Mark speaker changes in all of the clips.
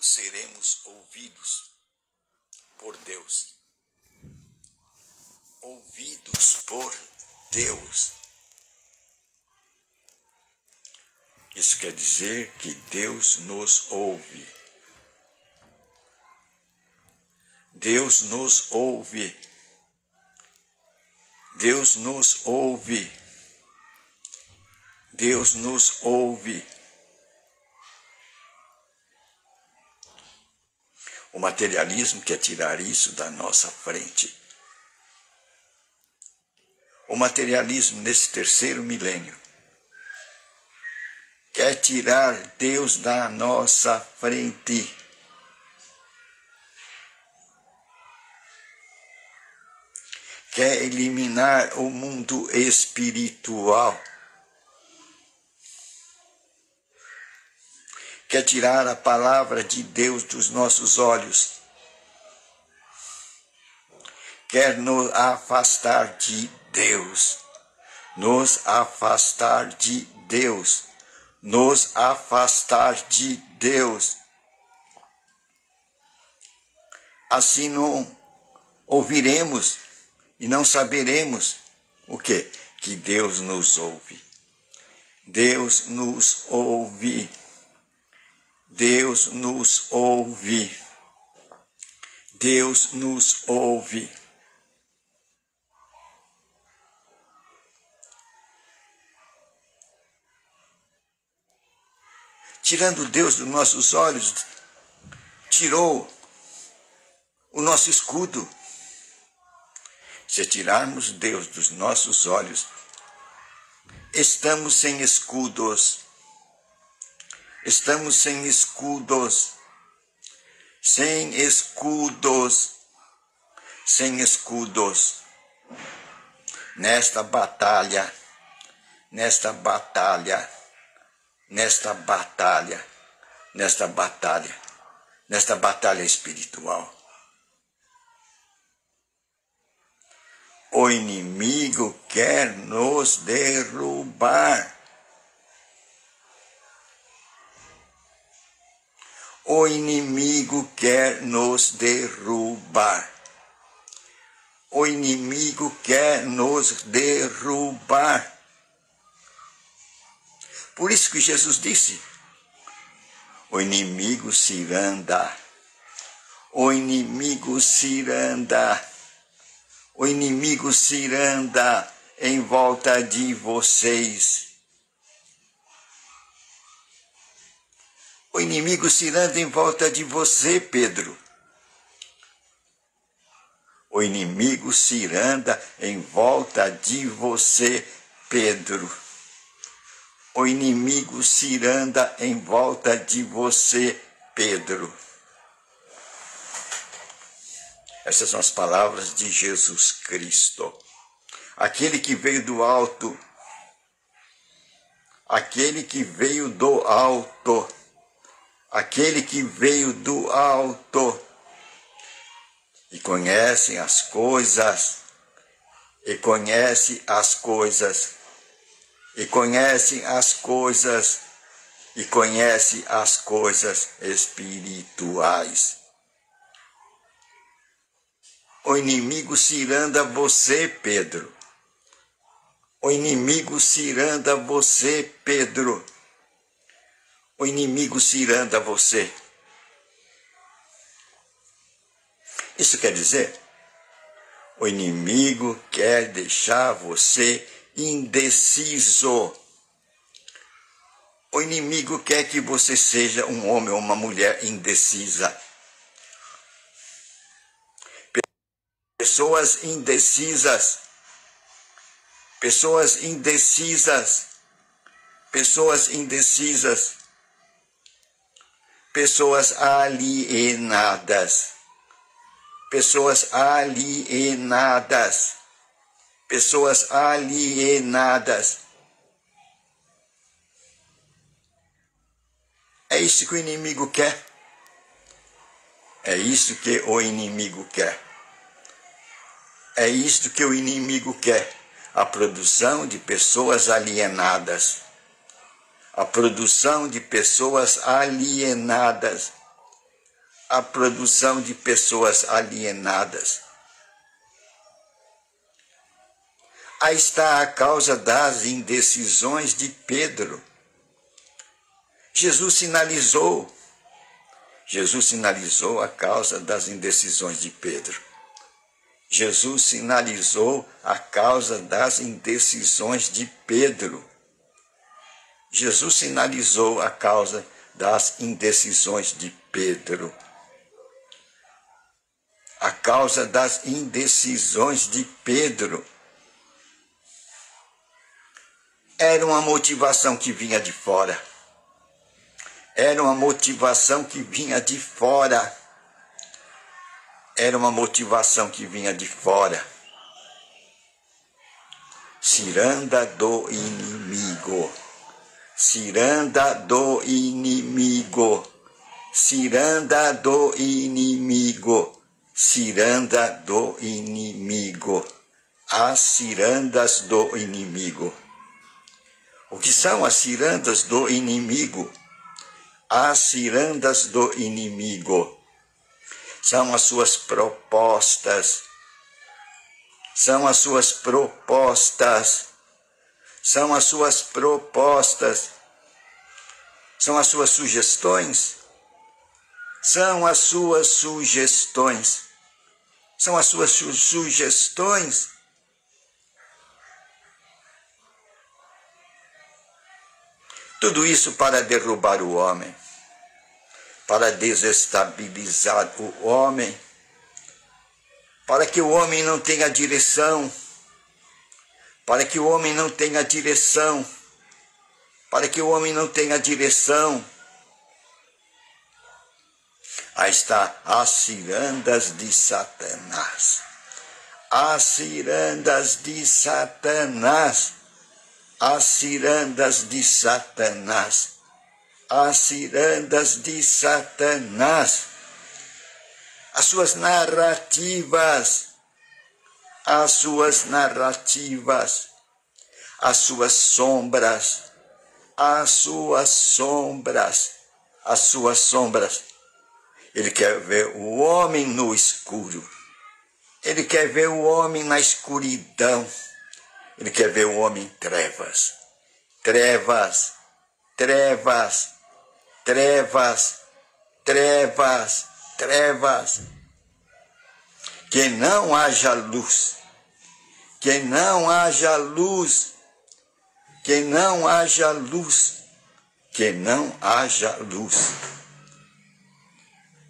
Speaker 1: seremos ouvidos por Deus. Ouvidos por Deus. Isso quer dizer que Deus nos ouve. Deus nos ouve. Deus nos ouve. Deus nos ouve. O materialismo quer tirar isso da nossa frente. O materialismo nesse terceiro milênio quer tirar Deus da nossa frente. Quer eliminar o mundo espiritual. Quer tirar a palavra de Deus dos nossos olhos. Quer nos afastar de Deus. Nos afastar de Deus. Nos afastar de Deus. Assim não ouviremos e não saberemos o quê? Que Deus nos ouve. Deus nos ouve. Deus nos ouve. Deus nos ouve. Tirando Deus dos nossos olhos, tirou o nosso escudo. Se tirarmos Deus dos nossos olhos, estamos sem escudos. Estamos sem escudos. Sem escudos. Sem escudos. Nesta batalha. Nesta batalha. Nesta batalha. Nesta batalha. Nesta batalha espiritual. O inimigo quer nos derrubar. O inimigo quer nos derrubar. O inimigo quer nos derrubar. Por isso que Jesus disse, o inimigo ciranda. O inimigo ciranda. O inimigo ciranda em volta de vocês. O inimigo ciranda em volta de você, Pedro. O inimigo ciranda em volta de você, Pedro. O inimigo ciranda em volta de você, Pedro. Essas são as palavras de Jesus Cristo. Aquele que veio do alto. Aquele que veio do alto. Aquele que veio do alto. E conhece as coisas. E conhece as coisas. E conhece as coisas. E conhece as coisas espirituais. O inimigo ciranda você, Pedro. O inimigo ciranda você, Pedro. O inimigo ciranda você. Isso quer dizer, o inimigo quer deixar você indeciso. O inimigo quer que você seja um homem ou uma mulher indecisa. Pessoas indecisas, pessoas indecisas, pessoas indecisas, pessoas alienadas, pessoas alienadas, pessoas alienadas. É isso que o inimigo quer. É isso que o inimigo quer. É isto que o inimigo quer, a produção de pessoas alienadas. A produção de pessoas alienadas. a produção de pessoas alienadas. Aí está a causa das indecisões de Pedro. Jesus sinalizou a causa das indecisões de Pedro. Jesus sinalizou a causa das indecisões de Pedro. Jesus sinalizou a causa das indecisões de Pedro. A causa das indecisões de Pedro era uma motivação que vinha de fora. Era uma motivação que vinha de fora. Era uma motivação que vinha de fora. Ciranda do inimigo. Ciranda do inimigo. Ciranda do inimigo. Ciranda do inimigo. As cirandas do inimigo. O que são as cirandas do inimigo? As cirandas do inimigo são as suas propostas, são as suas propostas, são as suas propostas, são as suas sugestões, são as suas sugestões, são as suas sugestões. Tudo isso para derrubar o homem, para desestabilizar o homem, para que o homem não tenha direção, para que o homem não tenha direção, para que o homem não tenha direção. Aí está as cirandas de Satanás, as cirandas de Satanás, as cirandas de Satanás, as cirandas de Satanás, as suas narrativas, as suas narrativas, as suas sombras, as suas sombras, as suas sombras. Ele quer ver o homem no escuro, ele quer ver o homem na escuridão, ele quer ver o homem em trevas, trevas, trevas, trevas, trevas, trevas. Que não haja luz, que não haja luz, que não haja luz, que não haja luz.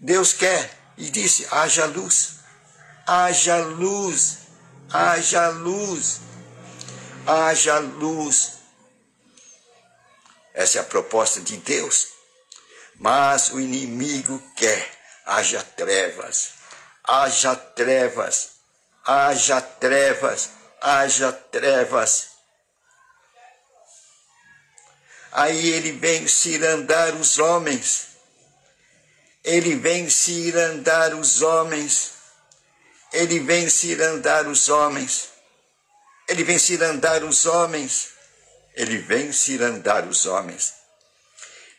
Speaker 1: Deus quer e disse: haja luz, haja luz, haja luz, haja luz. Essa é a proposta de Deus. Mas o inimigo quer: haja trevas, haja trevas, haja trevas, haja trevas. Aí ele vem cirandar os homens. Ele vem cirandar os homens. Ele vem cirandar os homens. Ele vem cirandar os homens. Ele vem cirandar os homens.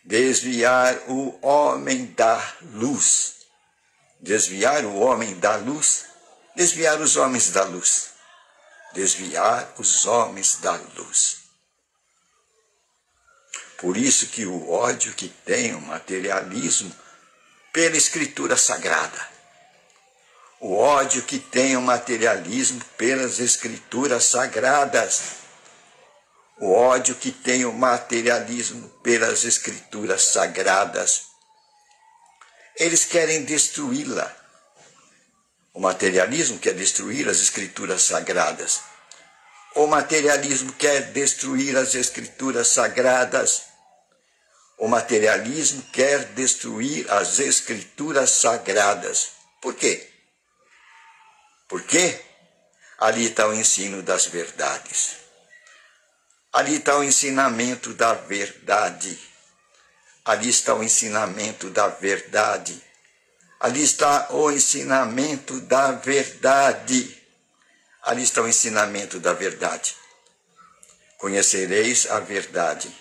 Speaker 1: Desviar o homem da luz. Desviar o homem da luz. Desviar os homens da luz. Desviar os homens da luz. Por isso que o ódio que tem o materialismo pela Escritura Sagrada. O ódio que tem o materialismo pelas Escrituras Sagradas. O ódio que tem o materialismo pelas Escrituras Sagradas. Eles querem destruí-la. O materialismo quer destruir as Escrituras Sagradas. O materialismo quer destruir as Escrituras Sagradas. O materialismo quer destruir as Escrituras Sagradas. Por quê? Porque ali está o ensino das verdades. Ali está o ensinamento da verdade. Ali está o ensinamento da verdade. Ali está o ensinamento da verdade. Ali está o ensinamento da verdade. Conhecereis a verdade,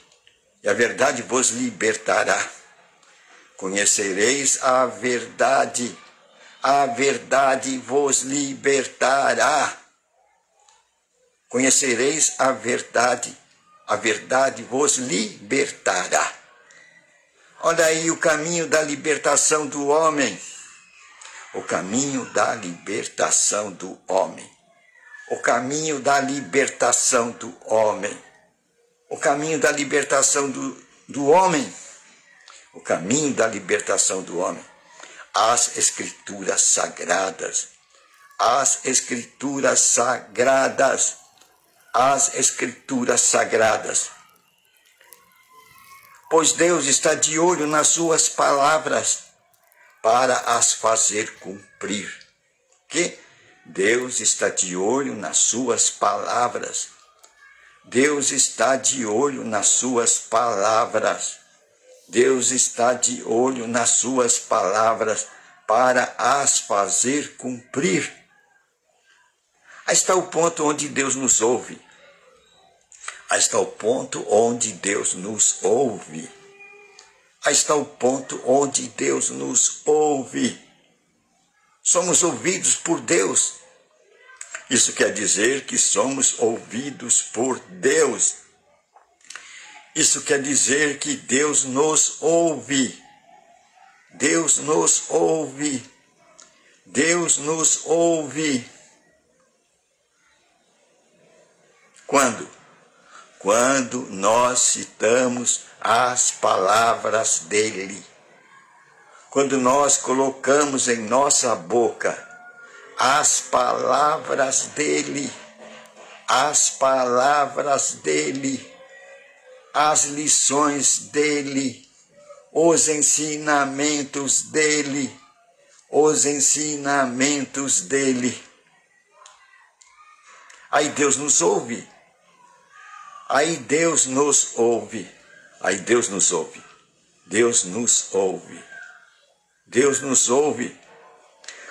Speaker 1: e a verdade vos libertará. Conhecereis a verdade vos libertará. Conhecereis a verdade vos libertará. Olha aí o caminho da libertação do homem. O caminho da libertação do homem. O caminho da libertação do homem. O caminho da libertação do homem. O caminho da libertação do homem. As Escrituras Sagradas. As Escrituras Sagradas. As Escrituras Sagradas. Pois Deus está de olho nas suas palavras para as fazer cumprir. Que Deus está de olho nas suas palavras. Deus está de olho nas suas palavras. Deus está de olho nas suas palavras para as fazer cumprir. Aí está o ponto onde Deus nos ouve. Aí está o ponto onde Deus nos ouve. Aí está o ponto onde Deus nos ouve. Somos ouvidos por Deus. Isso quer dizer que somos ouvidos por Deus. Isso quer dizer que Deus nos ouve. Deus nos ouve. Deus nos ouve. Quando? Quando nós citamos as palavras dele. Quando nós colocamos em nossa boca as palavras dele. As palavras dele. As lições dele, os ensinamentos dele, os ensinamentos dele. Aí Deus nos ouve, aí Deus nos ouve, aí Deus nos ouve, Deus nos ouve, Deus nos ouve.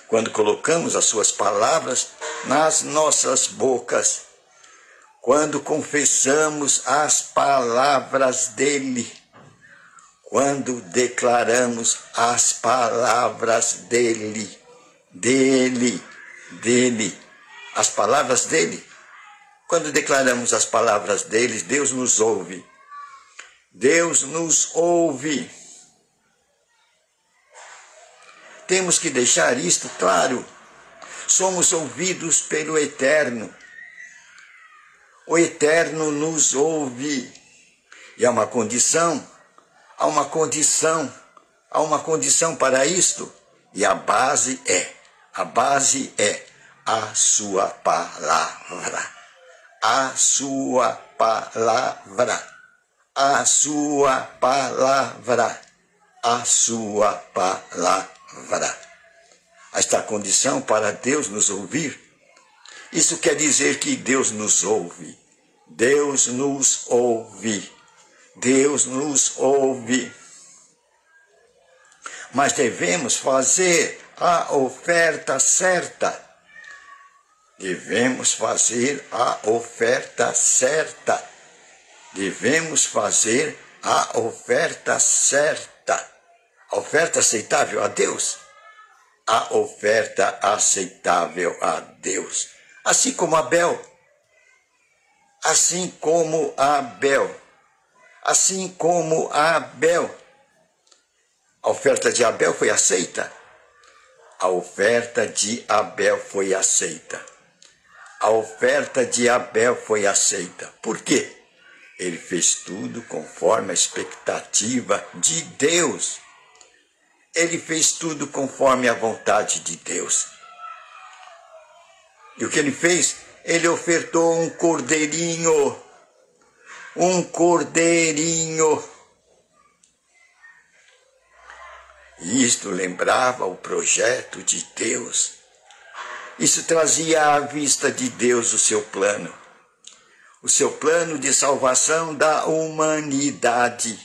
Speaker 1: Quando colocamos as suas palavras nas nossas bocas, quando confessamos as palavras dele, quando declaramos as palavras dele, as palavras dele, quando declaramos as palavras dele, Deus nos ouve. Deus nos ouve. Temos que deixar isto claro. Somos ouvidos pelo Eterno. O Eterno nos ouve. E há uma condição para isto. E a base é a sua palavra. A sua palavra. A sua palavra. A sua palavra. Esta é a condição para Deus nos ouvir. Isso quer dizer que Deus nos ouve. Deus nos ouve. Deus nos ouve. Mas devemos fazer a oferta certa. Devemos fazer a oferta certa. Devemos fazer a oferta certa. A oferta aceitável a Deus. A oferta aceitável a Deus. Assim como Abel. Assim como Abel. Assim como Abel. A oferta de Abel foi aceita? A oferta de Abel foi aceita. A oferta de Abel foi aceita. Por quê? Ele fez tudo conforme a expectativa de Deus. Ele fez tudo conforme a vontade de Deus. E o que ele fez? Ele ofertou um cordeirinho. Um cordeirinho. E isto lembrava o projeto de Deus. Isso trazia à vista de Deus o seu plano. O seu plano de salvação da humanidade.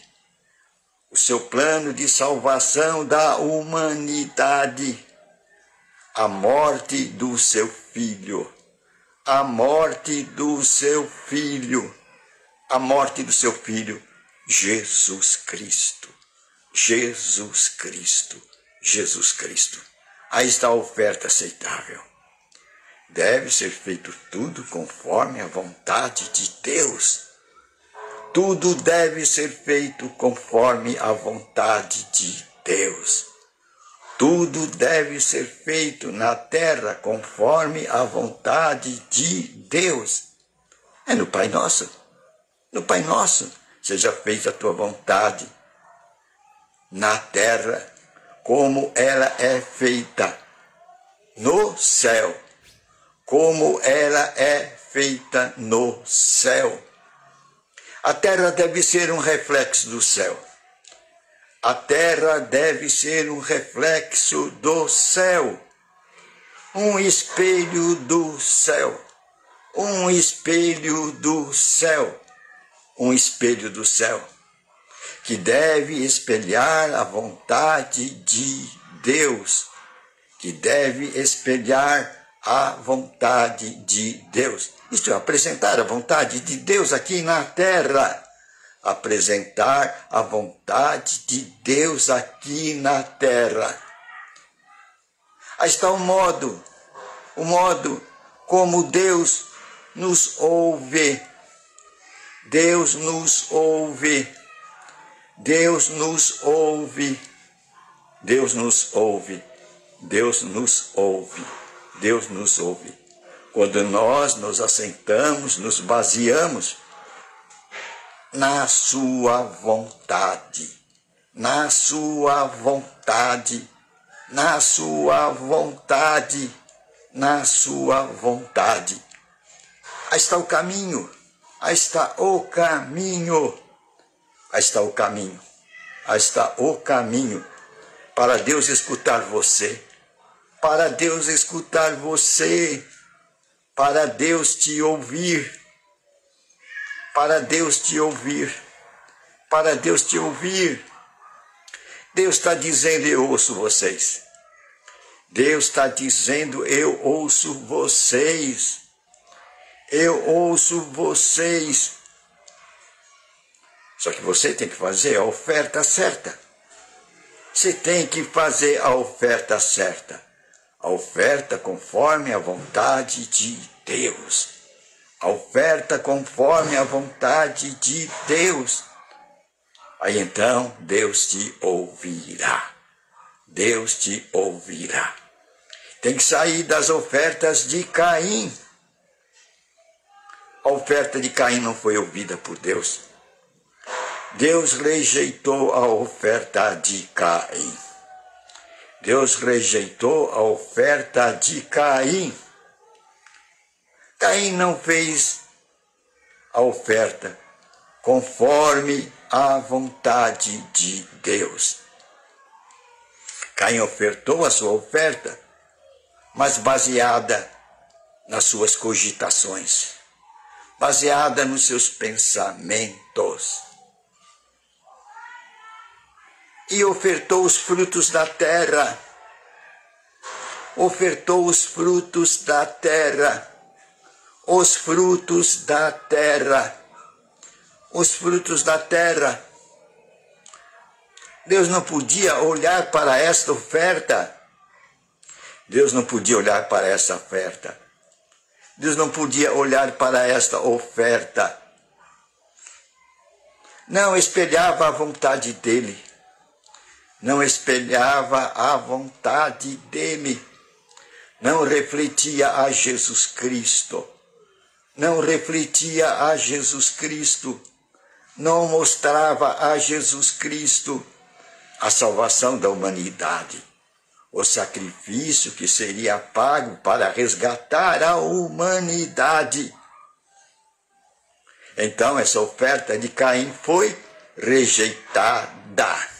Speaker 1: O seu plano de salvação da humanidade. A morte do seu filho. A morte do seu filho. A morte do seu filho, Jesus Cristo. Jesus Cristo. Jesus Cristo. Aí está a oferta aceitável. Deve ser feito tudo conforme a vontade de Deus. Tudo deve ser feito conforme a vontade de Deus. Tudo deve ser feito na terra conforme a vontade de Deus. É no Pai Nosso. No Pai Nosso, seja feita a tua vontade na terra, como ela é feita no céu. Como ela é feita no céu. A terra deve ser um reflexo do céu. A terra deve ser um reflexo do céu. Um espelho do céu. Um espelho do céu. Um espelho do céu. Que deve espelhar a vontade de Deus. Que deve espelhar a vontade de Deus. Isto é, apresentar a vontade de Deus aqui na terra. Apresentar a vontade de Deus aqui na terra. Aí está o modo como Deus nos ouve. Deus nos ouve. Deus nos ouve. Deus nos ouve. Deus nos ouve. Deus nos ouve. Quando nós nos assentamos, nos baseamos na sua vontade, na sua vontade, na sua vontade, na sua vontade. Aí está o caminho, aí está o caminho, aí está o caminho, aí está o caminho para Deus escutar você. Para Deus escutar você, para Deus te ouvir, para Deus te ouvir, para Deus te ouvir. Deus está dizendo, eu ouço vocês. Deus está dizendo, eu ouço vocês. Eu ouço vocês. Só que você tem que fazer a oferta certa. Você tem que fazer a oferta certa. A oferta conforme a vontade de Deus. A oferta conforme a vontade de Deus. Aí então Deus te ouvirá. Deus te ouvirá. Tem que sair das ofertas de Caim. A oferta de Caim não foi ouvida por Deus. Deus rejeitou a oferta de Caim. Deus rejeitou a oferta de Caim. Caim não fez a oferta conforme a vontade de Deus. Caim ofertou a sua oferta, mas baseada nas suas cogitações, baseada nos seus pensamentos. E ofertou os frutos da terra. Ofertou os frutos da terra. Os frutos da terra. Os frutos da terra. Deus não podia olhar para esta oferta. Deus não podia olhar para essa oferta. Deus não podia olhar para esta oferta. Não espelhava a vontade dele. Não espelhava a vontade dele, não refletia a Jesus Cristo, não refletia a Jesus Cristo, não mostrava a Jesus Cristo a salvação da humanidade, o sacrifício que seria pago para resgatar a humanidade. Então essa oferta de Caim foi rejeitada.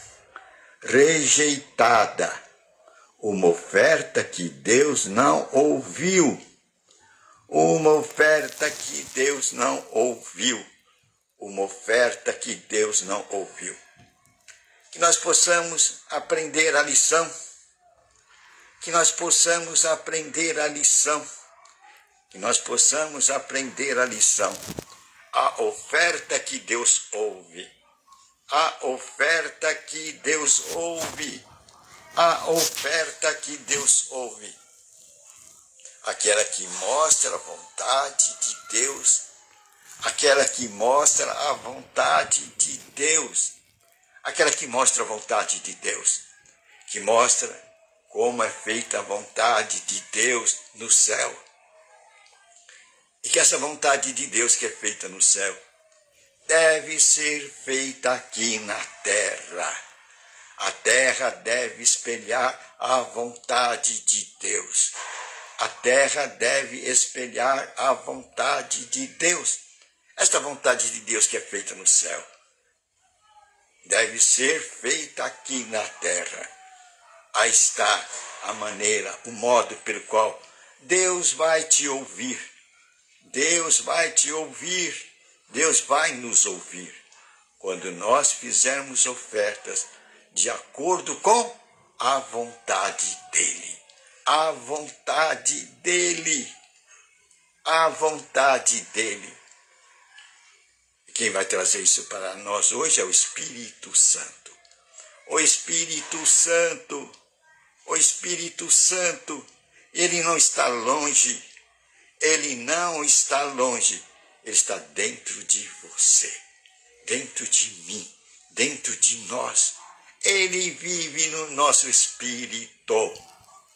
Speaker 1: Rejeitada, uma oferta que Deus não ouviu, uma oferta que Deus não ouviu, uma oferta que Deus não ouviu. Que nós possamos aprender a lição, que nós possamos aprender a lição, que nós possamos aprender a lição, a oferta que Deus ouve. a oferta que Deus ouve. A oferta que Deus ouve. Aquela que mostra a vontade de Deus. Aquela que mostra a vontade de Deus. Aquela que mostra a vontade de Deus. Que mostra como é feita a vontade de Deus no céu. E que essa vontade de Deus que é feita no céu deve ser feita aqui na terra. A terra deve espelhar a vontade de Deus. A terra deve espelhar a vontade de Deus. Esta vontade de Deus que é feita no céu deve ser feita aqui na terra. Aí está a maneira, o modo pelo qual Deus vai te ouvir. Deus vai te ouvir. Deus vai nos ouvir. Quando nós fizermos ofertas de acordo com a vontade dEle. A vontade dEle. A vontade dEle. Quem vai trazer isso para nós hoje é o Espírito Santo. O Espírito Santo. O Espírito Santo. Ele não está longe. Ele não está longe. Ele está dentro de você. Dentro de mim. Dentro de nós. Ele vive no nosso espírito.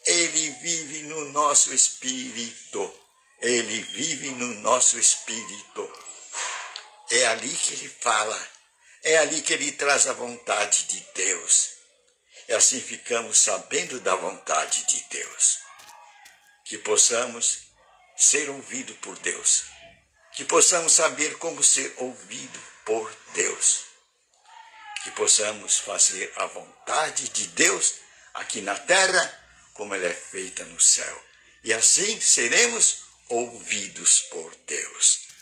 Speaker 1: Ele vive no nosso espírito. Ele vive no nosso espírito. É ali que ele fala. É ali que ele traz a vontade de Deus. E assim ficamos sabendo da vontade de Deus. Que possamos ser ouvidos por Deus. Que possamos saber como ser ouvido por Deus. Que possamos fazer a vontade de Deus aqui na terra, como ela é feita no céu. E assim seremos ouvidos por Deus.